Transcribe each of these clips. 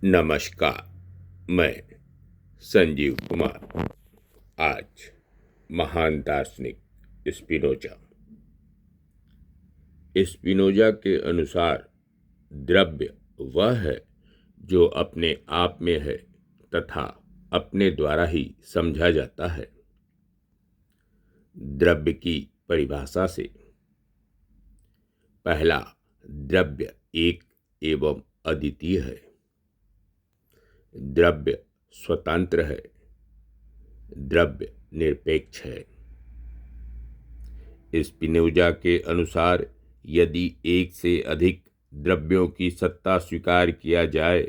नमस्कार। मैं संजीव कुमार। आज महान दार्शनिक स्पिनोजा के अनुसार द्रव्य वह है जो अपने आप में है तथा अपने द्वारा ही समझा जाता है। द्रव्य की परिभाषा से पहला, द्रव्य एक एवं अद्वितीय है। द्रव्य स्वतंत्र है। द्रव्य निरपेक्ष है। स्पिनोजा के अनुसार यदि एक से अधिक द्रव्यों की सत्ता स्वीकार किया जाए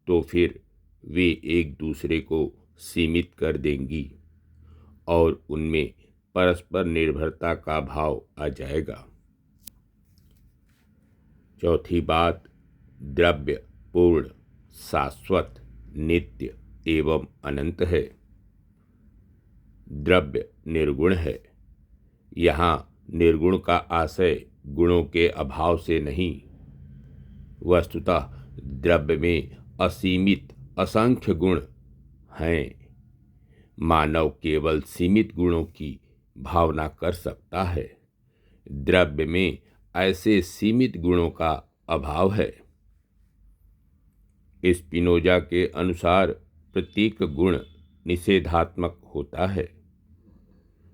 तो फिर वे एक दूसरे को सीमित कर देंगी और उनमें परस्पर निर्भरता का भाव आ जाएगा। चौथी बात, द्रव्य पूर्ण, शाश्वत, नित्य एवं अनंत है। द्रव्य निर्गुण है। यहाँ निर्गुण का आशय गुणों के अभाव से नहीं, वस्तुतः द्रव्य में असीमित असंख्य गुण हैं। मानव केवल सीमित गुणों की भावना कर सकता है। द्रव्य में ऐसे सीमित गुणों का अभाव है। स्पिनोजा के अनुसार प्रत्येक गुण निषेधात्मक होता है।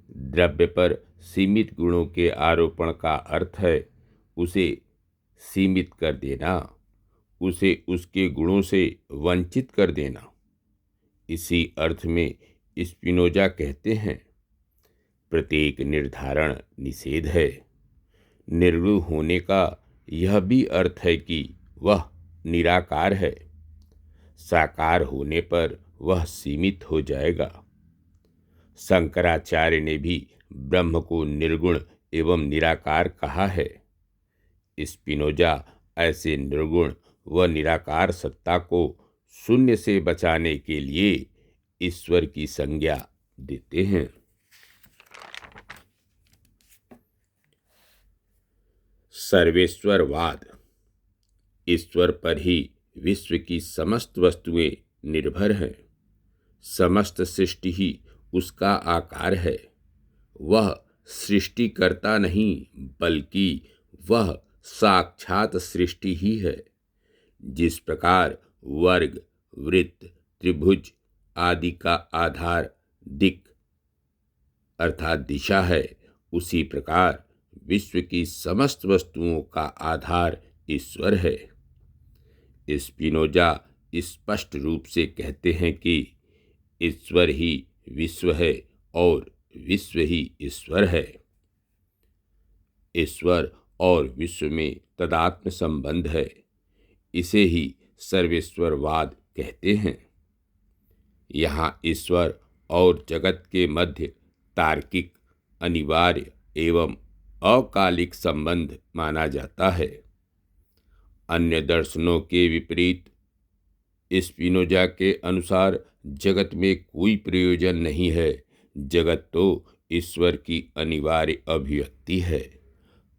द्रव्य पर सीमित गुणों के आरोपण का अर्थ है उसे सीमित कर देना, उसे उसके गुणों से वंचित कर देना। इसी अर्थ में स्पिनोजा कहते हैं, प्रत्येक निर्धारण निषेध है। निर्गुण होने का यह भी अर्थ है कि वह निराकार है। साकार होने पर वह सीमित हो जाएगा। शंकराचार्य ने भी ब्रह्म को निर्गुण एवं निराकार कहा है। स्पिनोजा ऐसे निर्गुण व निराकार सत्ता को शून्य से बचाने के लिए ईश्वर की संज्ञा देते हैं। सर्वेश्वरवाद, ईश्वर पर ही विश्व की समस्त वस्तुएं निर्भर हैं। समस्त सृष्टि ही उसका आकार है। वह सृष्टिकर्ता नहीं बल्कि वह साक्षात सृष्टि ही है। जिस प्रकार वर्ग, वृत्त, त्रिभुज आदि का आधार दिक् अर्थात दिशा है, उसी प्रकार विश्व की समस्त वस्तुओं का आधार ईश्वर है। स्पिनोजा स्पष्ट रूप से कहते हैं कि ईश्वर ही विश्व है और विश्व ही ईश्वर है। ईश्वर और विश्व में तदात्म संबंध है। इसे ही सर्वेश्वरवाद कहते हैं। यहाँ ईश्वर और जगत के मध्य तार्किक, अनिवार्य एवं अकालिक संबंध माना जाता है। अन्य दर्शनों के विपरीत स्पिनोजा के अनुसार जगत में कोई प्रयोजन नहीं है। जगत तो ईश्वर की अनिवार्य अभिव्यक्ति है।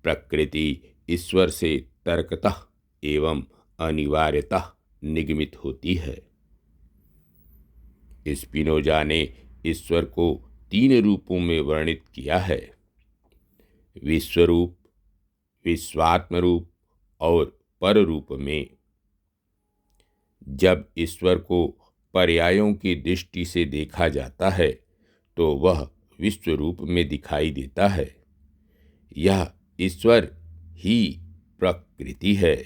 प्रकृति ईश्वर से तर्कतः एवं अनिवार्यतः निगमित होती है। स्पिनोजा ने ईश्वर को 3 रूपों में वर्णित किया है, विश्वरूप, विश्वात्म रूप और पर रूप में। जब ईश्वर को पर्यायों की दृष्टि से देखा जाता है तो वह विश्व रूप में दिखाई देता है। यह ईश्वर ही प्रकृति है।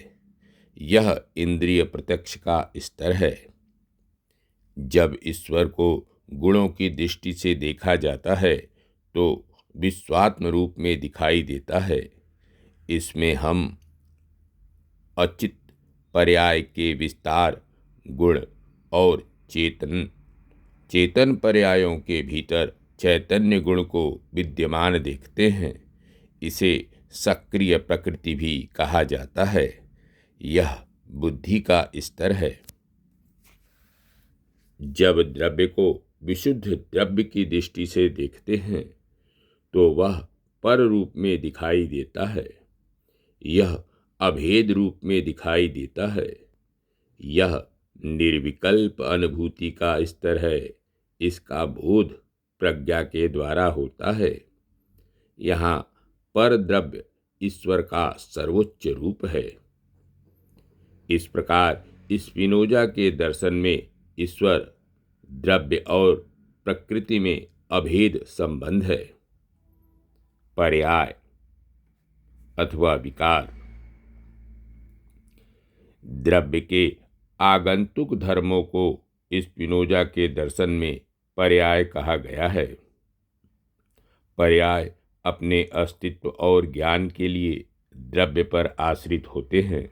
यह इंद्रिय प्रत्यक्ष का स्तर है। जब ईश्वर को गुणों की दृष्टि से देखा जाता है तो विश्वात्म रूप में दिखाई देता है। इसमें हम अचित पर्याय के विस्तार, गुण और चेतन पर्यायों के भीतर चैतन्य गुण को विद्यमान देखते हैं। इसे सक्रिय प्रकृति भी कहा जाता है। यह बुद्धि का स्तर है। जब द्रव्य को विशुद्ध द्रव्य की दृष्टि से देखते हैं तो वह पर रूप में दिखाई देता है। यह अभेद रूप में दिखाई देता है। यह निर्विकल्प अनुभूति का स्तर है, इसका बोध प्रज्ञा के द्वारा होता है। यहाँ पर द्रव्य ईश्वर का सर्वोच्च रूप है। इस प्रकार स्पिनोजा के दर्शन में ईश्वर, द्रव्य और प्रकृति में अभेद संबंध है। पर्याय अथवा विकार। द्रव्य के आगंतुक धर्मों को स्पिनोजा के दर्शन में पर्याय कहा गया है। पर्याय अपने अस्तित्व और ज्ञान के लिए द्रव्य पर आश्रित होते हैं।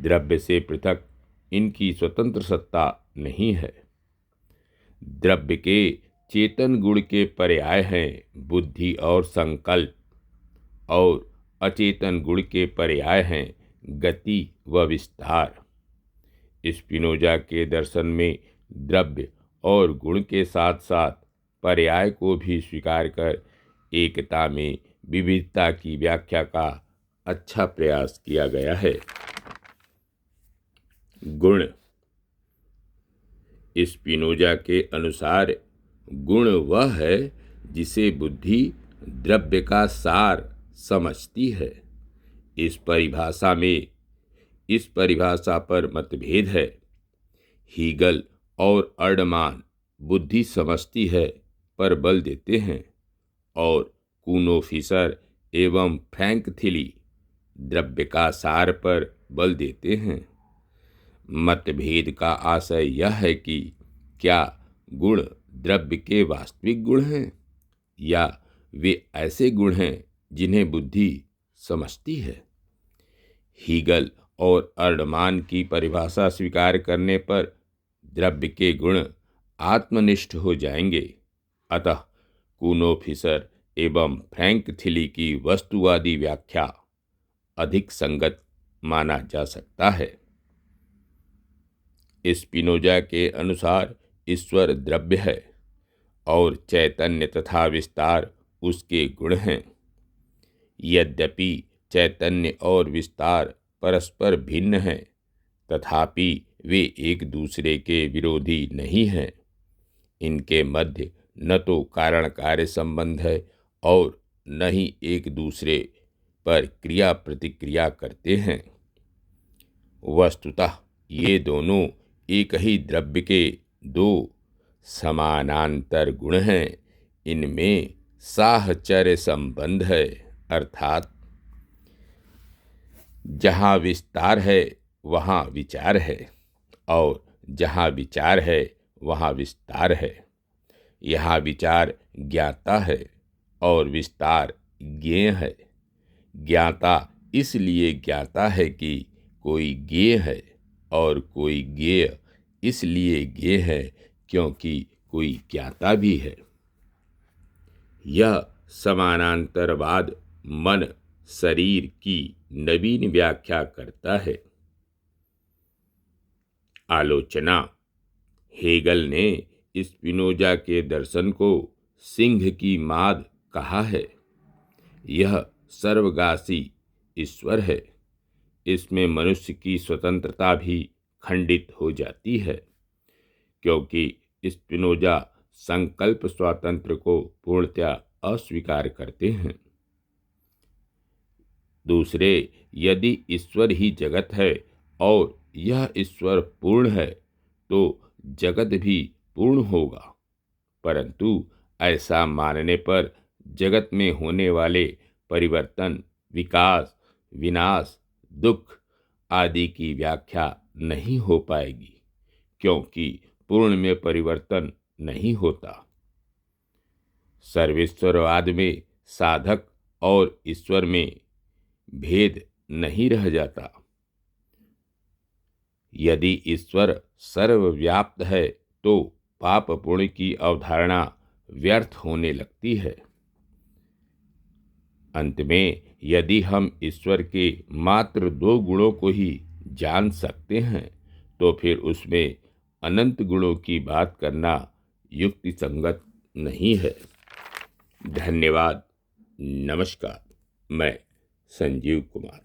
द्रव्य से पृथक इनकी स्वतंत्र सत्ता नहीं है। द्रव्य के चेतन गुण के पर्याय हैं बुद्धि और संकल्प, और अचेतन गुण के पर्याय हैं गति व विस्तार। स्पिनोजा के दर्शन में द्रव्य और गुण के साथ साथ पर्याय को भी स्वीकार कर एकता में विविधता की व्याख्या का अच्छा प्रयास किया गया है। गुण। स्पिनोजा के अनुसार गुण वह है जिसे बुद्धि द्रव्य का सार समझती है। इस परिभाषा पर मतभेद है। हीगल और अर्डमान बुद्धि समझती है पर बल देते हैं, और कूनो फिशर एवं फ्रैंक थिली द्रव्य का सार पर बल देते हैं। मतभेद का आशय यह है कि क्या गुण द्रव्य के वास्तविक गुण हैं, या वे ऐसे गुण हैं जिन्हें बुद्धि समझती है। हीगल और अर्डमान की परिभाषा स्वीकार करने पर द्रव्य के गुण आत्मनिष्ठ हो जाएंगे। अतः कूनो फिशर एवं फ्रैंक थिली की वस्तुवादी व्याख्या अधिक संगत माना जा सकता है। स्पिनोजा के अनुसार ईश्वर द्रव्य है और चैतन्य तथा विस्तार उसके गुण हैं। यद्यपि चैतन्य और विस्तार परस्पर भिन्न हैं, तथापि वे एक दूसरे के विरोधी नहीं हैं। इनके मध्य न तो कारण कार्य संबंध है और न ही एक दूसरे पर क्रिया प्रतिक्रिया करते हैं। वस्तुतः ये दोनों एक ही द्रव्य के दो समानांतर गुण हैं। इनमें साहचर्य संबंध है, अर्थात जहाँ विस्तार है वहाँ विचार है, और जहाँ विचार है वहाँ विस्तार है। यहाँ विचार ज्ञाता है और विस्तार ज्ञेय है। ज्ञाता इसलिए ज्ञाता है कि कोई ज्ञेय है, और कोई ज्ञेय इसलिए ज्ञेय है क्योंकि कोई ज्ञाता भी है। यह समानांतरवाद मन शरीर की नवीन व्याख्या करता है। आलोचना। हेगल ने स्पिनोजा के दर्शन को सिंह की माद कहा है। यह सर्वगासी ईश्वर है। इसमें मनुष्य की स्वतंत्रता भी खंडित हो जाती है, क्योंकि स्पिनोजा संकल्प स्वातंत्र्य को पूर्णतया अस्वीकार करते हैं। दूसरे, यदि ईश्वर ही जगत है और यह ईश्वर पूर्ण है तो जगत भी पूर्ण होगा, परंतु ऐसा मानने पर जगत में होने वाले परिवर्तन, विकास, विनाश, दुख आदि की व्याख्या नहीं हो पाएगी, क्योंकि पूर्ण में परिवर्तन नहीं होता। सर्वेश्वरवाद में साधक और ईश्वर में भेद नहीं रह जाता। यदि ईश्वर सर्वव्याप्त है तो पाप पुण्य की अवधारणा व्यर्थ होने लगती है। अंत में यदि हम ईश्वर के मात्र दो गुणों को ही जान सकते हैं तो फिर उसमें अनंत गुणों की बात करना युक्ति संगत नहीं है। धन्यवाद। नमस्कार। मैं संजीव कुमार।